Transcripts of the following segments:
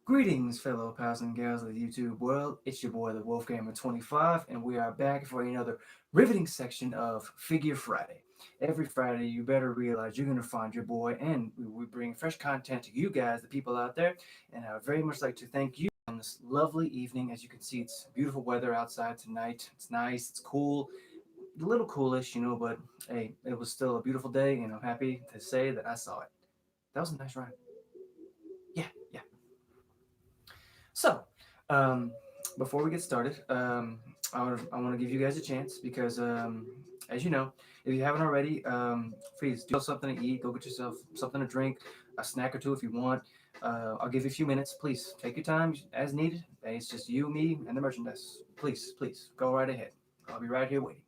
Greetings, fellow pals and gals of the YouTube world. It's your boy, the Wolfgamer25, and we are back for another riveting section of Figure Friday. Every Friday, you better realize you're going to find your boy, and we bring fresh content to you guys, the people out there. And I would very much like to thank you on this lovely evening. As you can see, it's beautiful weather outside tonight. It's nice, it's cool, a little coolish, but hey, it was still a beautiful day, and I'm happy to say that I saw it. That was a nice ride. Yeah, yeah. So, um, before we get started, I want to give you guys a chance because, as you know, if you haven't already, please do something to eat. Go get yourself something to drink, a snack or two if you want. I'll give you a few minutes. Please take your time as needed. It's just you, me, and the merchandise. Please, please go right ahead. I'll be right here waiting.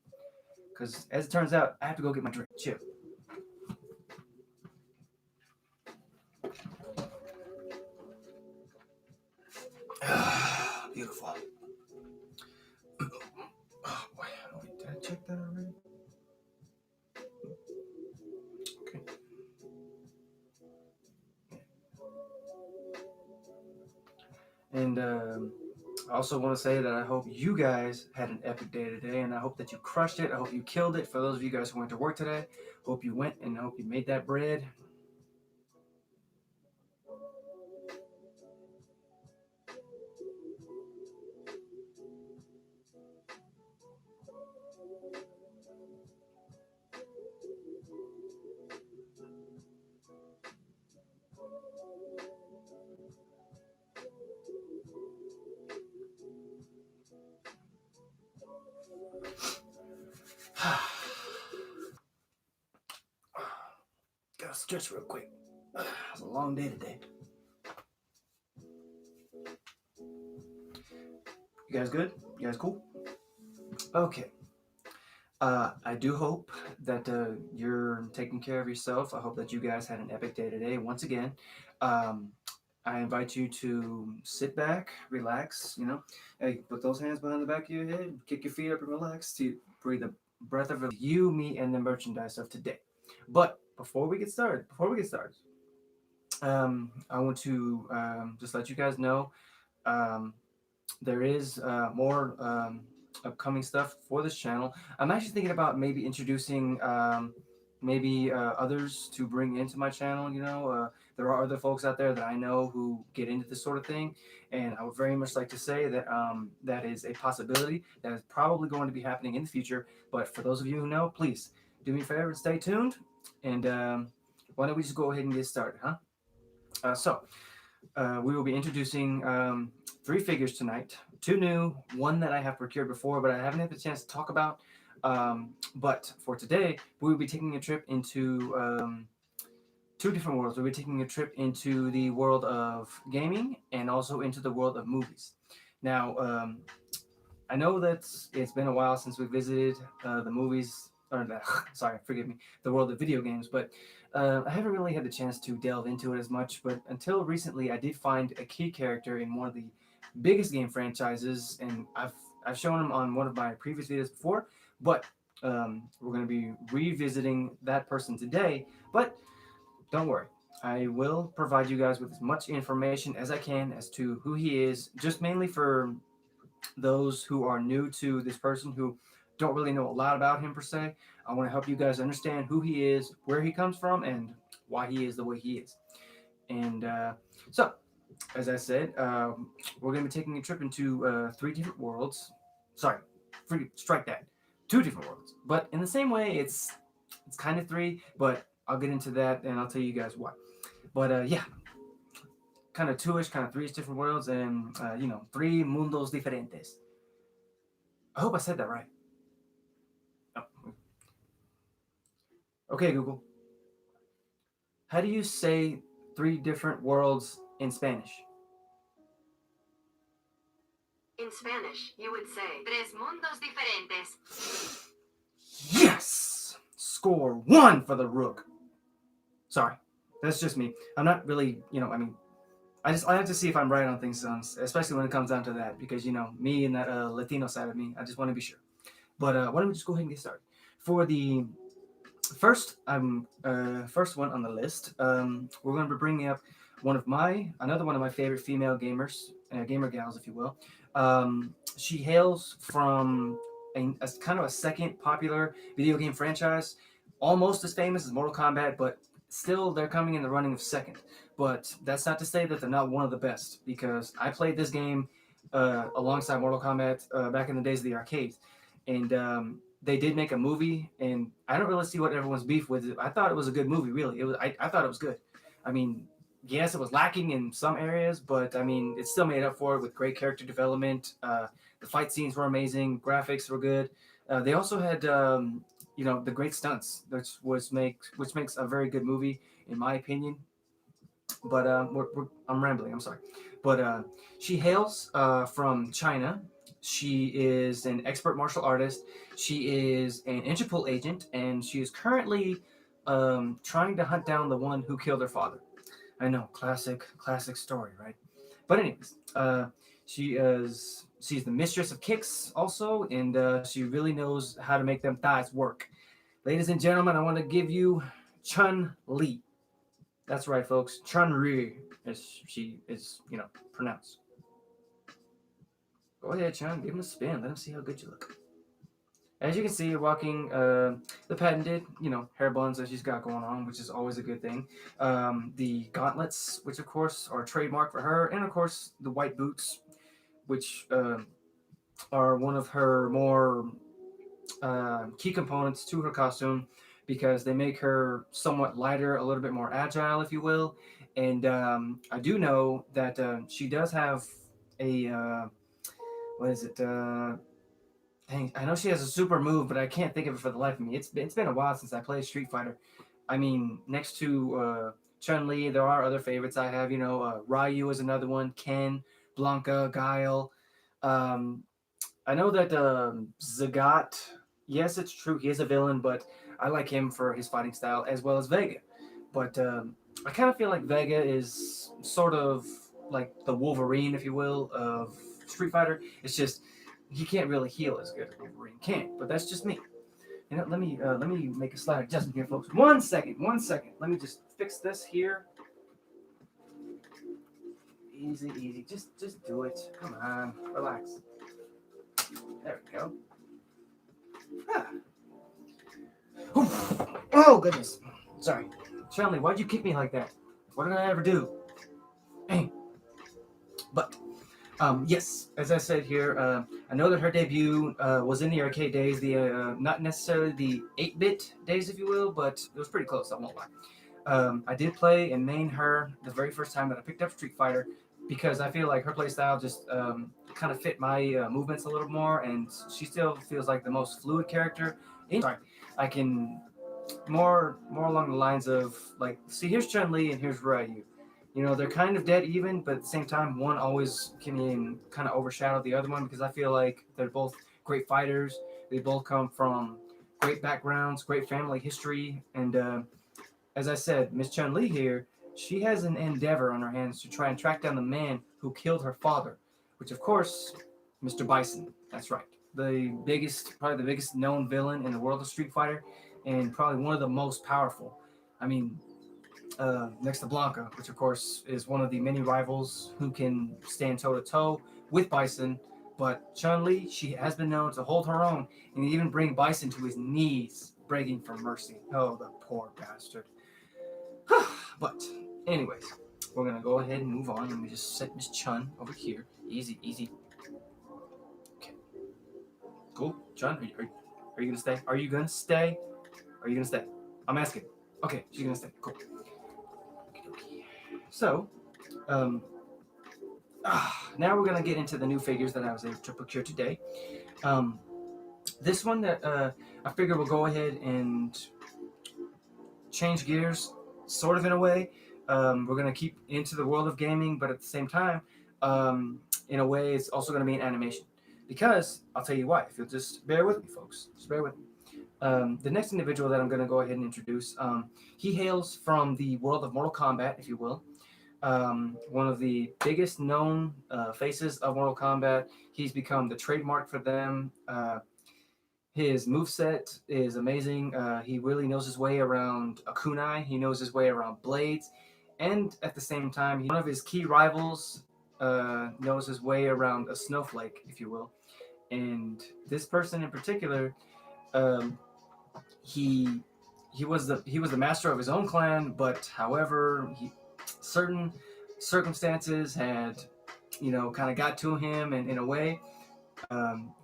Because as it turns out, I have to go get my drink. Chill. Beautiful. Oh boy, did I check that already? Okay. And I also want to say that I hope you guys had an epic day today, and I hope that you crushed it. I hope you killed it. For those of you guys who went to work today, hope you went and I hope you made that bread. Gotta stretch real quick. It was a long day today. You guys good? You guys cool? Okay. I do hope that you're taking care of yourself. I hope that you guys had an epic day today. Once again, um, I invite you to sit back, relax. Hey, put those hands behind the back of your head, kick your feet up, and relax to breathe a breath of you, me, and the merchandise of today. But before we get started, I want to just let you guys know. Um, there is more upcoming stuff for this channel. I'm actually thinking about maybe introducing maybe others to bring into my channel. There are other folks out there that I know who get into this sort of thing, and I would very much like to say that that is a possibility that is probably going to be happening in the future. But for those of you who know, please do me a favor and stay tuned. And why don't we just go ahead and get started, huh? We will be introducing three figures tonight. Two new, one that I have procured before, but I haven't had the chance to talk about. But for today, we will be taking a trip into two different worlds. We'll be taking a trip into the world of gaming and also into the world of movies. Now, I know that it's been a while since we visited the movies, or sorry, forgive me, the world of video games, but I haven't really had the chance to delve into it as much. But until recently, I did find a key character in one of the biggest game franchises, and I've shown him on one of my previous videos before. But we're going to be revisiting that person today. But don't worry. I will provide you guys with as much information as I can as to who he is, just mainly for those who are new to this person who don't really know a lot about him per se. I want to help you guys understand who he is, where he comes from, and why he is the way he is. And so, as I said, we're going to be taking a trip into three different worlds. Sorry, strike that. Two different worlds. But in the same way, it's kind of three, but I'll get into that and I'll tell you guys why. But yeah, kind of two-ish, kind of three-ish different worlds, and three mundos diferentes. I hope I said that right. Oh. Okay, Google. How do you say three different worlds in Spanish? In Spanish, you would say tres mundos diferentes. Yes! Score one for the Rook. Sorry, that's just me. I'm not really, I have to see if I'm right on things, especially when it comes down to that, because me and that Latino side of me, I just want to be sure. But why don't we just go ahead and get started? For the first one on the list, we're going to be bringing up another one of my favorite female gamers, gamer gals, if you will. She hails from a kind of a second popular video game franchise, almost as famous as Mortal Kombat, but still they're coming in the running of second. But that's not to say that they're not one of the best, because I played this game alongside Mortal Kombat back in the days of the arcades, and they did make a movie, and I don't really see what everyone's beef with it. I thought it was a good movie, really. I thought it was good. I mean, yes, it was lacking in some areas, but I mean, it still made up for it with great character development. The fight scenes were amazing, graphics were good. They also had, the great stunts, which makes a very good movie, in my opinion. But I'm rambling. I'm sorry. But she hails from China. She is an expert martial artist. She is an Interpol agent, and she is currently trying to hunt down the one who killed her father. I know, classic story, right? But anyways, she's the mistress of kicks also, and she really knows how to make them thighs work. Ladies and gentlemen, I want to give you Chun Li. That's right, folks. Chun Li, as she is, pronounced. Go ahead, Chun. Give him a spin. Let him see how good you look. As you can see, you're walking the patented, hair buns that she's got going on, which is always a good thing. The gauntlets, which of course are trademark for her, and of course the white boots, which are one of her more key components to her costume, because they make her somewhat lighter, a little bit more agile, if you will. And I do know that she does have a what is it? Dang, I know she has a super move, but I can't think of it for the life of me. It's been a while since I played Street Fighter. I mean, next to Chun Li, there are other favorites I have. Ryu is another one. Ken, Blanca, Guile. Um, I know that Zagat. Yes, it's true. He is a villain, but I like him for his fighting style, as well as Vega. But I kind of feel like Vega is sort of like the Wolverine, if you will, of Street Fighter. It's just he can't really heal as good as Wolverine can. But that's just me. Let me make a slight adjustment here, folks. 1 second, 1 second. Let me just fix this here. Easy, easy. Just do it. Come on, relax. There we go. Ah. Oh goodness. Sorry, Charlie. Why'd you kick me like that? What did I ever do? Hey. But yes, as I said here, I know that her debut was in the arcade days, the not necessarily the 8-bit days, if you will, but it was pretty close. I won't lie. I did play and main her the very first time that I picked up Street Fighter, because I feel like her playstyle just kind of fit my movements a little more, and she still feels like the most fluid character. Sorry, I can more along the lines of, like, see, here's Chun Li and here's Ryu. They're kind of dead even, but at the same time, one always can kind of overshadow the other one, because I feel like they're both great fighters. They both come from great backgrounds, great family history, and as I said, Miss Chun Li here, she has an endeavor on her hands to try and track down the man who killed her father, which of course, Mr. Bison. That's right. Probably the biggest known villain in the world of Street Fighter, and probably one of the most powerful. I mean, next to Blanca, which of course is one of the many rivals who can stand toe to toe with Bison. But Chun Li, she has been known to hold her own and even bring Bison to his knees, begging for mercy. Oh, the poor bastard. But, anyways, we're gonna go ahead and move on. Let me just set Miss Chun over here. Easy, easy. Okay. Cool. Chun, are you gonna stay? Are you gonna stay? Are you gonna stay? I'm asking. Okay, she's gonna stay. Cool. So, um, now we're gonna get into the new figures that I was able to procure today. This one that I figure we'll go ahead and change gears, sort of, in a way. We're gonna keep into the world of gaming, but at the same time, in a way, it's also gonna be an animation. Because I'll tell you why. If you'll just bear with me, folks, just bear with me. The next individual that I'm gonna go ahead and introduce, he hails from the world of Mortal Kombat, if you will. One of the biggest known faces of Mortal Kombat. He's become the trademark for them. His moveset is amazing. He really knows his way around a kunai. He knows his way around blades. and at the same time, one of his key rivals knows his way around a snowflake, if you will. And this person in particular, um, he he was the master of his own clan, but however, certain circumstances had kind of got to him, and in a way,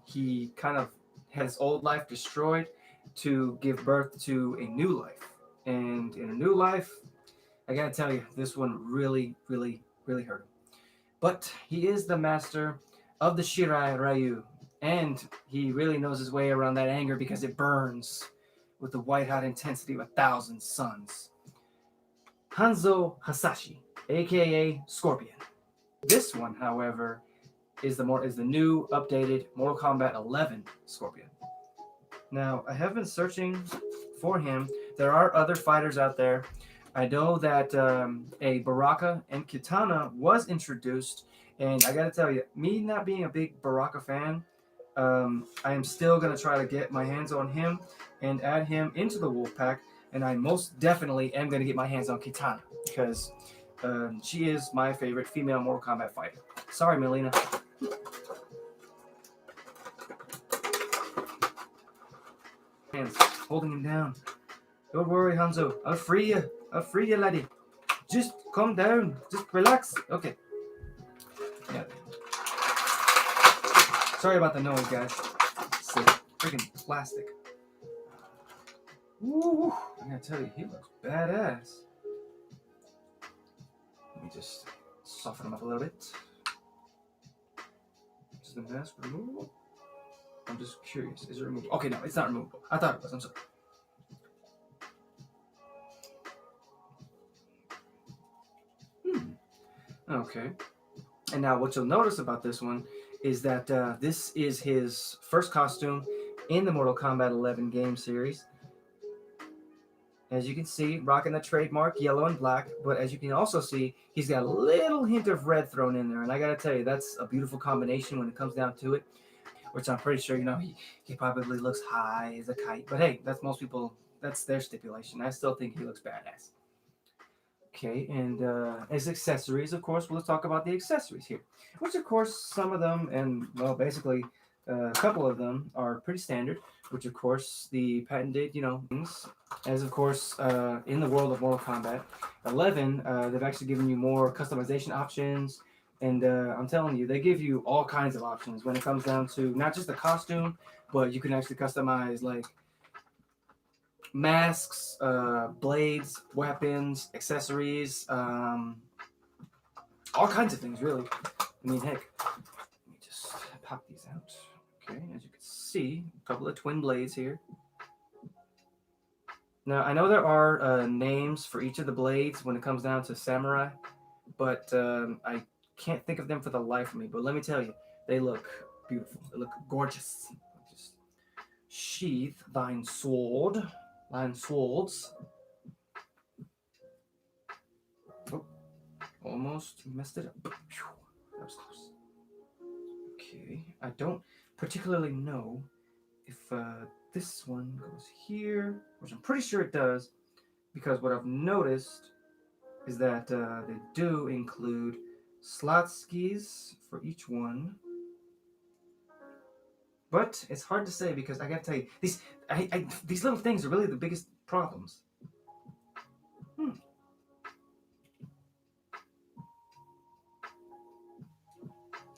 he kind of had his old life destroyed to give birth to a new life. And in a new life, I gotta tell you, this one really, really, really hurt him. But he is the master of the Shirai Ryu, and he really knows his way around that anger because it burns with the white hot intensity of 1,000 suns. Hanzo Hasashi, aka Scorpion. This one, however, is the new updated Mortal Kombat 11 Scorpion. Now, I have been searching for him. There are other fighters out there. I know that a Baraka and Kitana was introduced, and I gotta tell you, me not being a big Baraka fan, I am still gonna try to get my hands on him and add him into the Wolf Pack, and I most definitely am gonna get my hands on Kitana because she is my favorite female Mortal Kombat fighter. Sorry, Melina. Hands holding him down. Don't worry, Hanzo. I'll free you. I'll free you, laddie. Just calm down. Just relax. Okay. Yeah. Sorry about the noise, guys. It's freaking plastic. Woo! I gotta tell you, he looks badass. Let me just soften him up a little bit. Is the mask removable? I'm just curious. Is it removable? Okay, no, it's not removable. I thought it was. I'm sorry. Okay. And now what you'll notice about this one is that this is his first costume in the Mortal Kombat 11 game series. As you can see, rocking the trademark yellow and black, but as you can also see, he's got a little hint of red thrown in there. And I gotta tell you, that's a beautiful combination when it comes down to it, which I'm pretty sure, he probably looks high as a kite. But hey, that's their stipulation. I still think he looks badass. Okay, and as accessories, of course, let's talk about the accessories here. Which, of course, some of them, and well, basically a couple of them are pretty standard. Which, of course, the patented, things. As of course, in the world of Mortal Kombat 11, they've actually given you more customization options, and I'm telling you, they give you all kinds of options when it comes down to not just the costume, but you can actually customize like masks, blades, weapons, accessories, all kinds of things, really. I mean, heck, let me just pop these out. Okay, as you can see, a couple of twin blades here. Now, I know there are names for each of the blades when it comes down to samurai, but I can't think of them for the life of me. But let me tell you, they look beautiful. They look gorgeous. Just sheath thine sword. Thine swords. Oh, almost messed it up. That was close. Okay, I don't particularly know if this one goes here, which I'm pretty sure it does, because what I've noticed is that they do include slot skis for each one. But it's hard to say because I gotta tell you, these little things are really the biggest problems.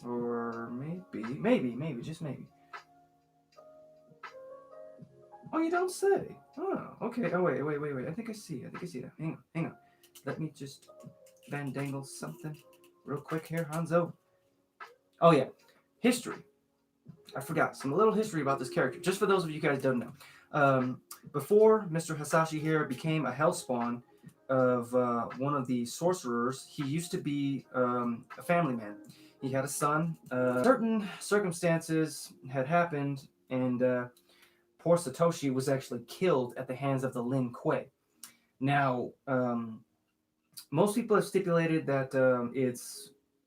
Or maybe, just maybe. Oh, you don't say. Oh, okay. Oh, wait. I think I see that. Hang on. Let me just bandangle something real quick here, Hanzo. Oh, yeah. History. I forgot some little history about this character, just for those of you guys don't know. Before Mr. Hasashi here became a hellspawn of one of the sorcerers, he used to be a family man. He had a son. Certain circumstances had happened, and poor Satoshi was actually killed at the hands of the Lin Kuei. Now, most people have stipulated that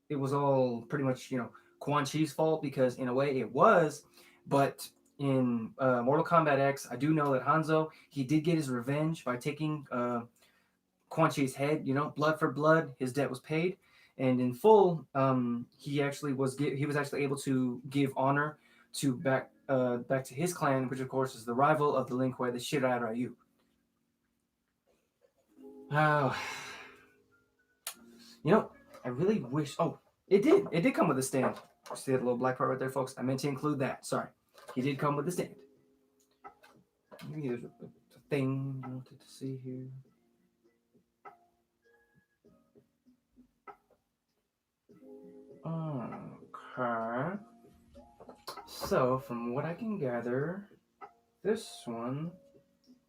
it was all pretty much Quan Chi's fault because in a way it was, but in Mortal Kombat X, I do know that Hanzo he did get his revenge by taking Quan Chi's head. You know, blood for blood. His debt was paid, and in full, he was actually able to give honor to back to his clan, which of course is the rival of the Lin Kuei, the Shirai Ryu. Oh, you know, I really wish. Oh, it did. It did come with a stand. See that little black part right there, folks? I meant to include that. Sorry. He did come with a stand. Maybe there's a thing I wanted to see here. Okay. So, from what I can gather, this one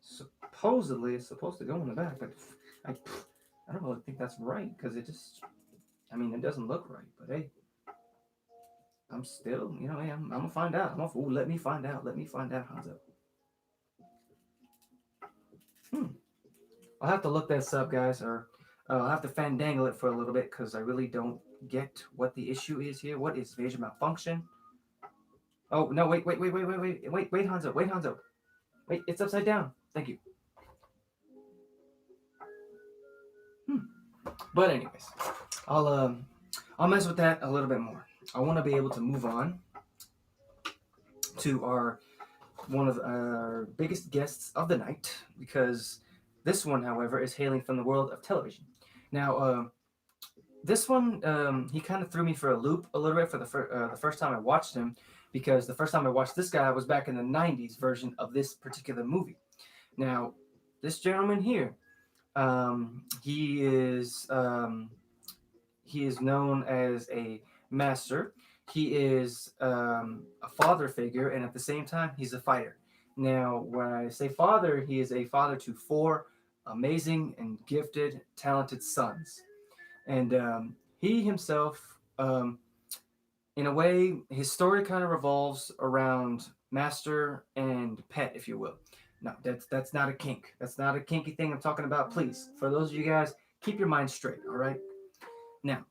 supposedly is supposed to go in the back, but I don't really think that's right because it just, I mean, it doesn't look right. But hey, I'm still, you know, hey, I'm gonna find out. Let me find out. Let me find out, Hanzo. I'll have to look this up, guys, or I'll have to fandangle it for a little bit because I really don't get what the issue is here. What is Vasia malfunction? Oh no! Wait, Hanzo, wait! It's upside down. Thank you. But anyways, I'll mess with that a little bit more. I want to be able to move on to one of our biggest guests of the night because this one, however, is hailing from the world of television. Now, this one, he kind of threw me for a loop a little bit for the first time I watched him, because the first time I watched this guy was back in the 90s version of this particular movie. Now, this gentleman here, he is known as a master. He is a father figure, and at the same time, he's a fighter. Now, when I say father, he is a father to 4 amazing and gifted, talented sons. And he himself, in a way, his story kind of revolves around master and pet, if you will. No, that's not a kink. That's not a kinky thing I'm talking about. Please, for those of you guys, keep your mind straight. All right. Now,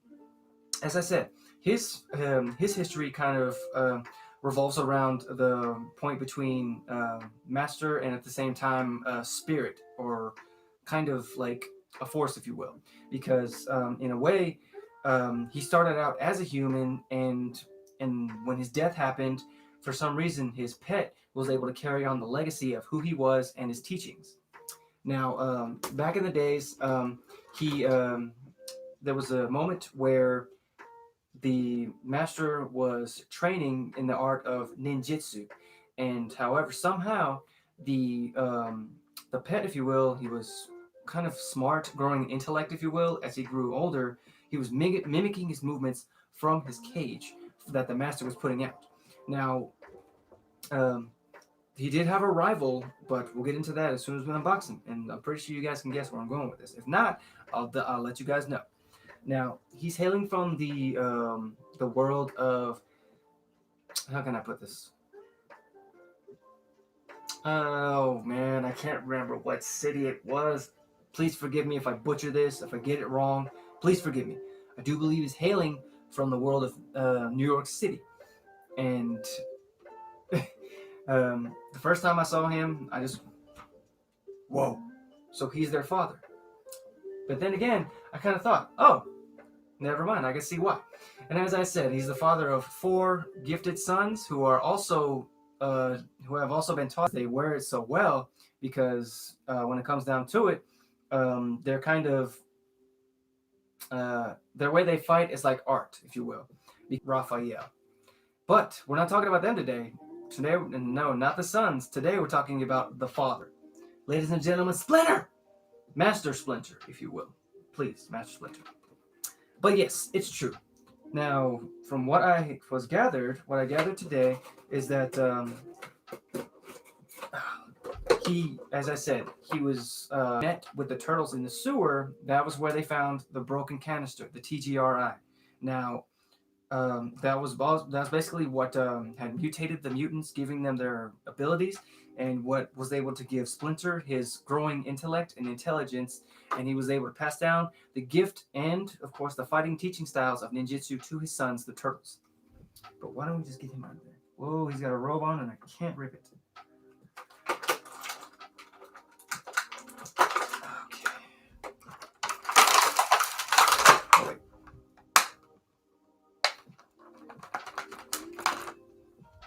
as I said, his history kind of revolves around the point between master and at the same time spirit, or kind of like a force, if you will, because in a way, he started out as a human, and when his death happened, for some reason, his pet was able to carry on the legacy of who he was and his teachings. Now, back in the days, he there was a moment where the master was training in the art of ninjutsu, and however, somehow the pet, if you will, he was kind of smart, growing intellect, if you will, as he grew older. He was mimicking his movements from his cage that the master was putting out. Now, um, he did have a rival, but we'll get into that as soon as we unbox him, and I'm pretty sure you guys can guess where I'm going with this. If not, I'll let you guys know. Now, he's hailing from the world of, how can I put this? Oh man, I can't remember what city it was. Please forgive me if I butcher this, if I get it wrong. Please forgive me. I do believe he's hailing from the world of New York City. And the first time I saw him, I just, whoa. So he's their father. But then again, I kind of thought, oh, never mind, I can see why. And as I said, he's the father of 4 gifted sons who are also who have also been taught. They wear it so well because when it comes down to it, they're kind of their way they fight is like art, if you will. Raphael. But we're not talking about them today. Today, no, not the sons. Today we're talking about the father. Ladies and gentlemen, Splinter! Master Splinter, if you will. Please, Master Splinter. But yes, it's true. Now, from what I gathered today is that he, as I said, he was met with the turtles in the sewer. That was where they found the broken canister, the TGRI. Now, that's basically what had mutated the mutants, giving them their abilities, and what was able to give Splinter his growing intellect and intelligence, and he was able to pass down the gift and, of course, the fighting teaching styles of ninjutsu to his sons, the turtles. But why don't we just get him out of there? Whoa, he's got a robe on, and I can't rip it. Okay.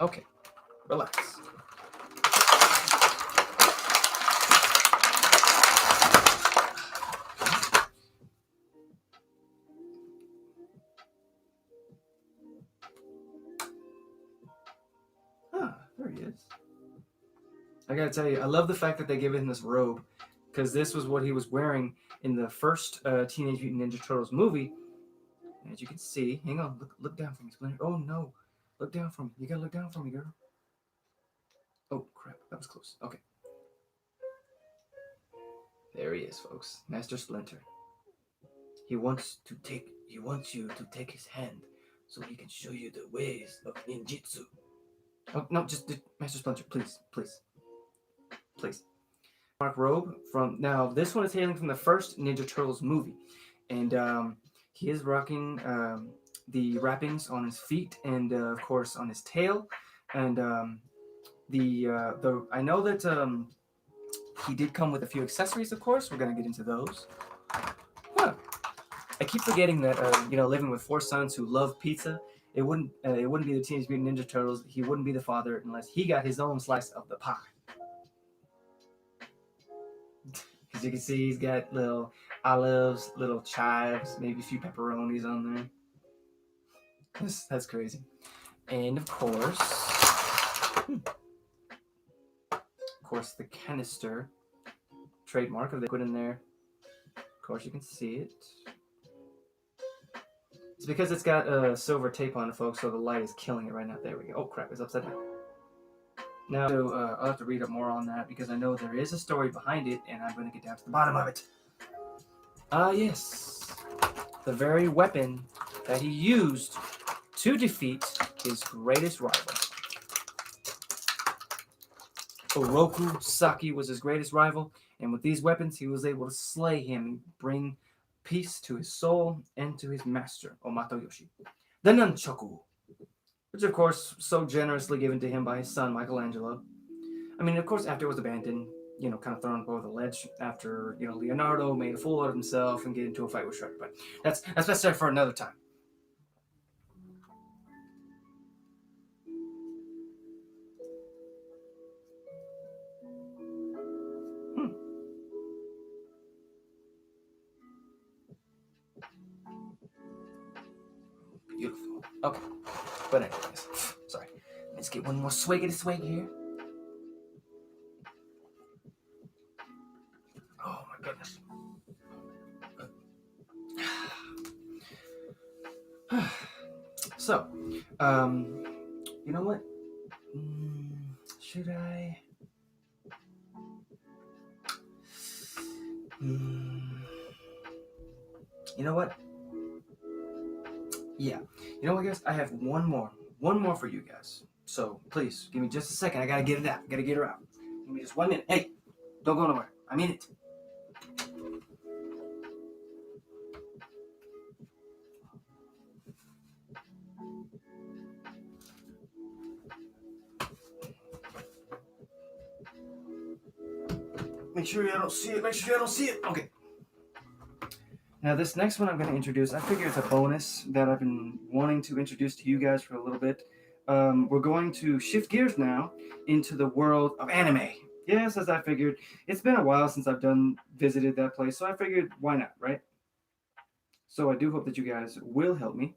Okay, relax. Ah, there he is. I gotta tell you, I love the fact that they gave him this robe, because this was what he was wearing in the first Teenage Mutant Ninja Turtles movie. As you can see, hang on, look down for me, Splinter. Oh no, look down for me. You gotta look down for me, girl. Oh crap, that was close. Okay, there he is, folks, Master Splinter. He wants you to take his hand, so he can show you the ways of ninjutsu. Oh no, just Master Splinter, please, please, please. Mark robe from now. This one is hailing from the first Ninja Turtles movie, and he is rocking the wrappings on his feet and of course on his tail, and the I know that he did come with a few accessories. Of course, we're gonna get into those. Huh. I keep forgetting that living with four sons who love pizza, it wouldn't be the Teenage Mutant Ninja Turtles. He wouldn't be the father unless he got his own slice of the pie. As you can see, he's got little olives, little chives, maybe a few pepperonis on there. That's crazy. And of course, the canister trademark of the liquid in there. Of course, you can see it. It's because it's got silver tape on it, folks, so the light is killing it right now. There we go. Oh crap, it's upside down. Now, I'll have to read up more on that because I know there is a story behind it, and I'm going to get down to the bottom of it. Yes. The very weapon that he used to defeat his greatest rival. Oroku Saki was his greatest rival, and with these weapons, he was able to slay him and bring peace to his soul and to his master, Omatoyoshi. The Nunchaku, which of course so generously given to him by his son Michelangelo. I mean, of course, after it was abandoned, kind of thrown over the ledge after Leonardo made a fool out of himself and get into a fight with Shredder. But that's best for another time. Beautiful. Okay, but anyways, sorry. Let's get one more swig of the swig here. Oh my goodness. So, you know what? Should I? You know what? Yeah. You know what, guys? I have one more for you guys. So please give me just a second. I gotta get it out. Gotta get her out. Give me just 1 minute. Hey, don't go nowhere. I mean it. Make sure you don't see it. Make sure you don't see it. Okay. Now this next one I'm going to introduce, I figure it's a bonus that I've been wanting to introduce to you guys for a little bit. We're going to shift gears now into the world of anime. Yes, as I figured, it's been a while since I've visited that place, so I figured why not, right? So I do hope that you guys will help me.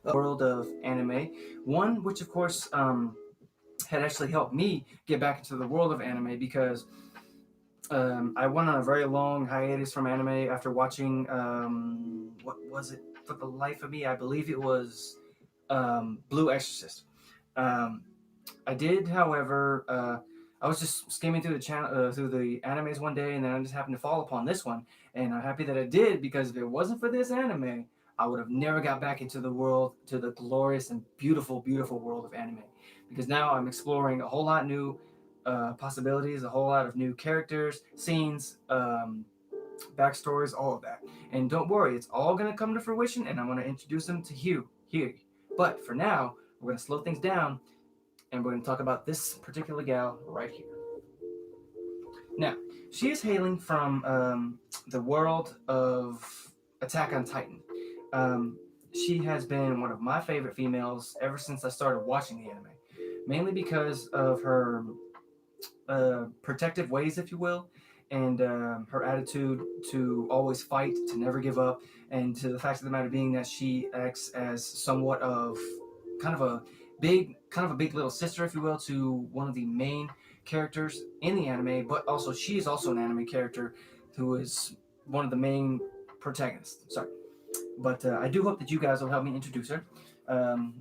The world of anime, one which of course had actually helped me get back into the world of anime because I went on a very long hiatus from anime after watching what was it for the life of me? I believe it was Blue Exorcist. I did, however, I was just skimming through the channel through the animes one day, and then I just happened to fall upon this one, and I'm happy that I did because if it wasn't for this anime, I would have never got back into the world, to the glorious and beautiful, beautiful world of anime. Because now I'm exploring a whole lot new possibilities, a whole lot of new characters, scenes, backstories, all of that. And don't worry, it's all going to come to fruition, and I'm going to introduce them to you here. But for now, we're going to slow things down, and we're going to talk about this particular gal right here. Now, she is hailing from the world of Attack on Titan. she has been one of my favorite females ever since I started watching the anime, mainly because of her protective ways, if you will, and her attitude to always fight, to never give up, and to the fact of the matter being that she acts as somewhat of kind of a big little sister, if you will, to one of the main characters in the anime. But also, she is also an anime character who is one of the main protagonists. Sorry, but I do hope that you guys will help me introduce her.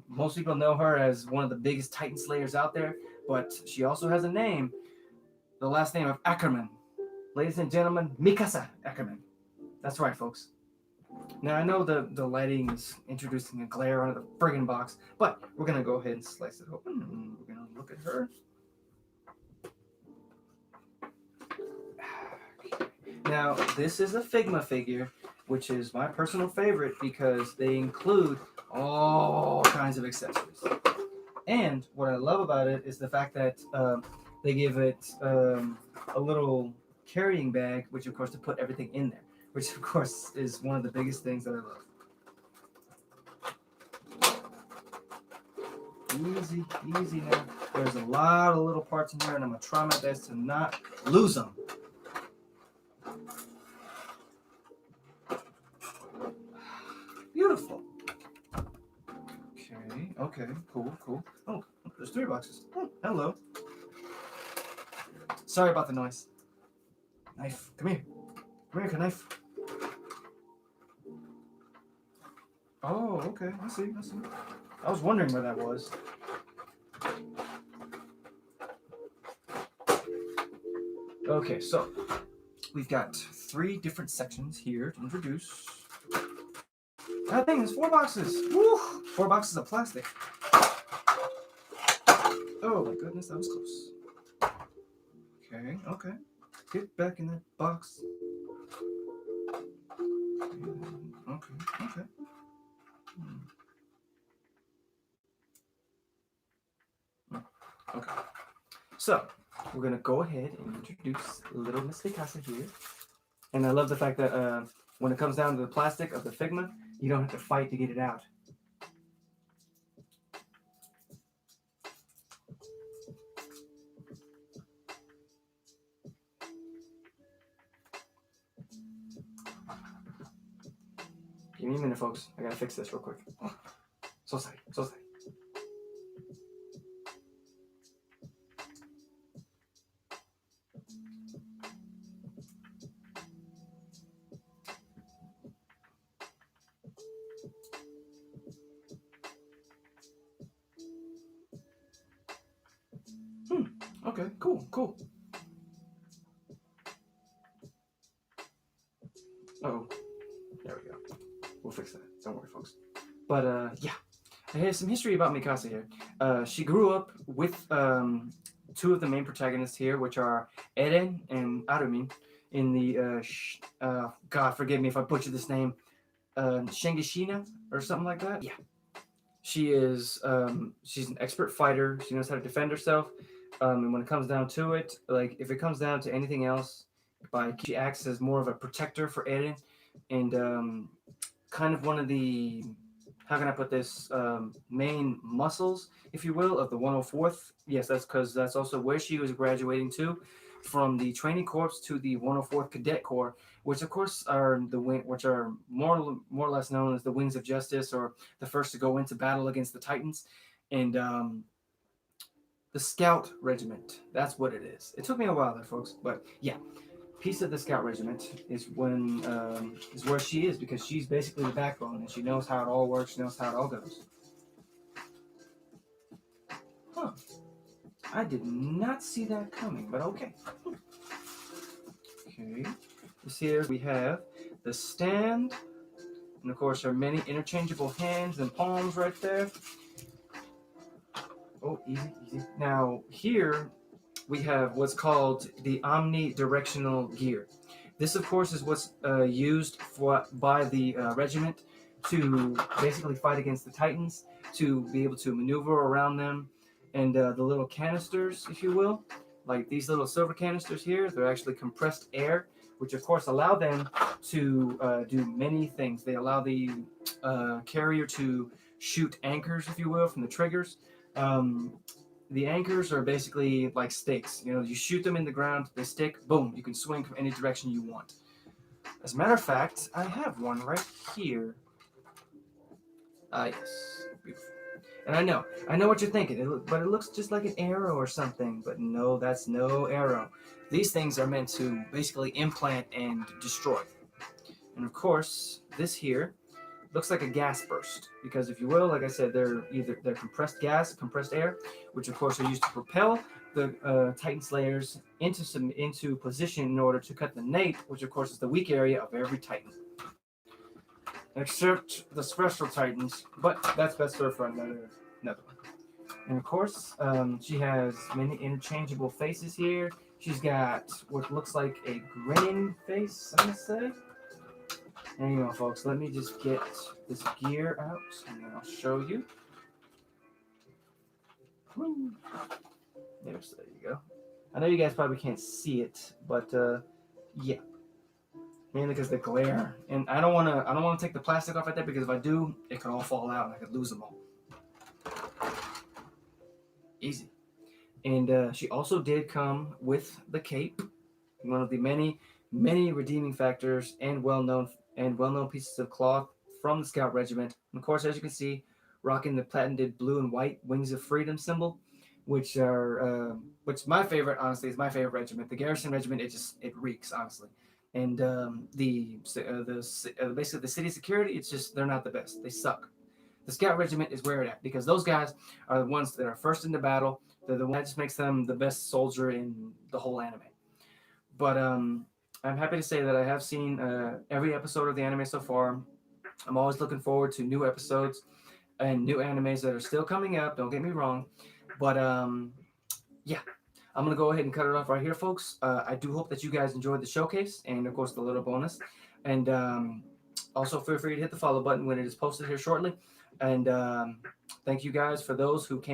Most people know her as one of the biggest Titan Slayers out there, but she also has a name, the last name of Ackerman. Ladies and gentlemen, Mikasa Ackerman. That's right, folks. Now, I know the lighting is introducing a glare onto the friggin' box, but we're going to go ahead and slice it open, and we're going to look at her. Now, this is a Figma figure, which is my personal favorite because they include all kinds of accessories. And what I love about it is the fact that they give it a little carrying bag, which of course to put everything in there, which of course is one of the biggest things that I love. Easy, easy now. There's a lot of little parts in here, and I'm gonna try my best to not lose them. Beautiful. Okay, cool. Oh, there's 3 boxes. Oh, hello. Sorry about the noise. Knife, come here. Come here, knife. Oh, okay, I see. I was wondering where that was. Okay, so we've got 3 different sections here to introduce. That thing is 4 boxes. Woo! 4 boxes of plastic. Oh my goodness, that was close. Okay. Get back in that box. Okay. Okay. So, we're going to go ahead and introduce little Miss Mikasa here. And I love the fact that when it comes down to the plastic of the Figma, you don't have to fight to get it out. Give me a minute, folks. I gotta fix this real quick. So sorry. Okay, cool. Oh, there we go. We'll fix that. Don't worry, folks. But yeah, I have some history about Mikasa here. She grew up with 2 of the main protagonists here, which are Eren and Armin, in the God forgive me if I butcher this name, Shingishina or something like that. Yeah, she is she's an expert fighter. She knows how to defend herself. And when it comes down to it, like if it comes down to anything else, she acts as more of a protector for Eren, and kind of one of the, how can I put this, main muscles, if you will, of the 104th. Yes, that's because that's also where she was graduating to, from the training corps to the 104th Cadet Corps, which of course are which are more or less known as the Wings of Justice, or the first to go into battle against the Titans, and the Scout Regiment. That's what it is. It took me a while there, folks, but yeah. Piece of the Scout Regiment is where she is, because she's basically the backbone, and she knows how it all works. She knows how it all goes. Huh. I did not see that coming, but okay. Okay. This here we have the stand, and of course our many interchangeable hands and palms right there. Oh, easy. Now here we have what's called the omnidirectional gear. This, of course, is what's used by the regiment to basically fight against the Titans, to be able to maneuver around them. And the little canisters, if you will, like these little silver canisters here, they're actually compressed air, which of course allow them to do many things. They allow the carrier to shoot anchors, if you will, from the triggers. Um, the anchors are basically like stakes. You know, you shoot them in the ground, they stick, boom, you can swing from any direction you want. As a matter of fact, I have one right here. Ah, yes. Beautiful. And I know what you're thinking, but it looks just like an arrow or something. But no, that's no arrow. These things are meant to basically implant and destroy. And of course, this here looks like a gas burst because, if you will, like I said, they're compressed gas, compressed air, which of course are used to propel the Titan Slayers into position in order to cut the nape, which of course is the weak area of every Titan, except the special Titans. But that's best served for another one. And of course, she has many interchangeable faces here. She's got what looks like a grinning face, I'm gonna say. Hang on, folks. Let me just get this gear out, and then I'll show you. There you go. I know you guys probably can't see it, but yeah, mainly because the glare, and I don't wanna take the plastic off right there because if I do, it could all fall out and I could lose them all. Easy. And she also did come with the cape, one of the many redeeming factors and well known pieces of cloth from the Scout Regiment. And of course, as you can see, rocking the patented blue and white Wings of Freedom symbol, which my favorite, honestly, is my favorite regiment. The Garrison Regiment, it reeks, honestly. And basically the city security, it's just they're not the best. They suck. The Scout Regiment is where it at because those guys are the ones that are first into battle. They're the one that just makes them the best soldier in the whole anime. But I'm happy to say that I have seen every episode of the anime so far. I'm always looking forward to new episodes and new animes that are still coming up. Don't get me wrong, but yeah, I'm gonna go ahead and cut it off right here, folks. I do hope that you guys enjoyed the showcase and of course the little bonus, and also feel free to hit the follow button when it is posted here shortly. And thank you guys for those who came